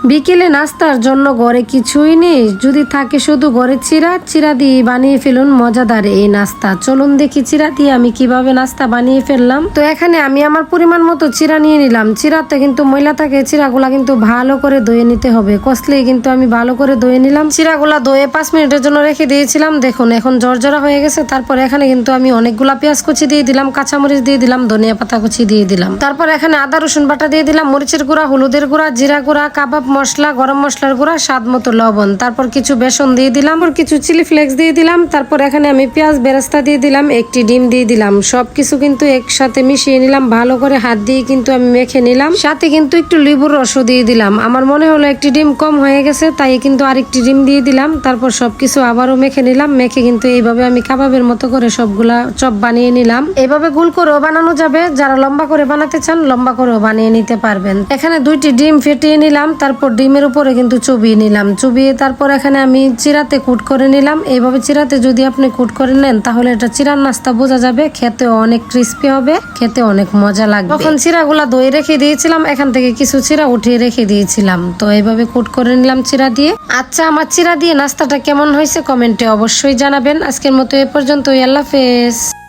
বিকেলে নাস্তার জন্য ঘরে কিছুই নেই, যদি থাকে শুধু ঘরে চিরা দিয়ে বানিয়ে ফেলুন মজাদার এই নাস্তা। চলুন দেখি চিরা দিয়ে আমি কিভাবে নাস্তা বানিয়ে ফেললাম। তো এখানে আমি আমার পরিমাণ মতো চিরা নিয়ে নিলাম। চিরাতে কিন্তু ময়লা থাকে, চিরাগুলা কিন্তু ভালো করে ধুয়ে নিতে হবে। কষলে কিন্তু আমি ভালো করে ধুয়ে নিলাম। চিরাগুলা ধুয়ে 5 মিনিটের জন্য রেখে দিয়েছিলাম। দেখুন এখন জর্জরা হয়ে গেছে। তারপর এখানে কিন্তু আমি অনেকগুলা পেঁয়াজ কুচি দিয়ে দিলাম, কাঁচামরিচ দিয়ে দিলাম, ধনিয়া পাতা কুচি দিয়ে দিলাম। তারপর এখানে আদা রসুন বাটা দিয়ে দিলাম, মরিচের গুঁড়া, হলুদের গুঁড়া, জিরা গুঁড়া, কাবাব মশলা, গরম মশলার গুঁড়া, স্বাদ মতো লবণ। তারপর কিছু বেসন দিয়ে দিলাম, কিছু চিলি ফ্লেক্স দিয়ে দিলাম। তারপর এখানে আমি পেঁয়াজ বেরেস্তা দিয়ে দিলাম, একটি ডিম দিয়ে দিলাম। সবকিছু কিন্তু একসাথে মিশিয়ে নিলাম, ভালো করে হাত দিয়ে কিন্তু আমি মেখে নিলাম। সাথে কিন্তু একটু লেবুর রসও দিয়ে দিলাম। আমার মনে হলো একটি ডিম কম হয়ে গেছে, তাই কিন্তু আরেকটি ডিম দিয়ে দিলাম। তারপর সবকিছু আবারও মেখে নিলাম। মেখে কিন্তু এইভাবে আমি কাবাবের মতো করে সবগুলা চপ বানিয়ে নিলাম। এইভাবে গোল করেও বানানো যাবে, যারা লম্বা করে বানাতে চান লম্বা করেও বানিয়ে নিতে পারবেন। এখানে 2টি ডিম ফেটিয়ে নিলাম। তারপর ডিমের উপরে কিন্তু চুবিয়ে নিলাম। চুবিয়ে তারপর এখানে আমি চিরাতে কুট করে নিলাম। এইভাবে চিরাতে যদি আপনি কুট করে নেন তাহলে এটা চিরার নাস্তা বোঝা যাবে। খেতে অনেক ক্রিস্পি হবে, খেতে অনেক মজা লাগবে। তখন চিরাগুলা দই রেখে দিয়েছিলাম, এখান থেকে কিছু চিরা উঠিয়ে রেখে দিয়েছিলাম। তো এইভাবে কুট করে নিলাম চিরা দিয়ে। আচ্ছা, আমার চিরা দিয়ে নাস্তাটা কেমন হয়েছে কমেন্টে অবশ্যই জানাবেন। আজকের মতো এ পর্যন্তই। আল্লাহ হাফেজ।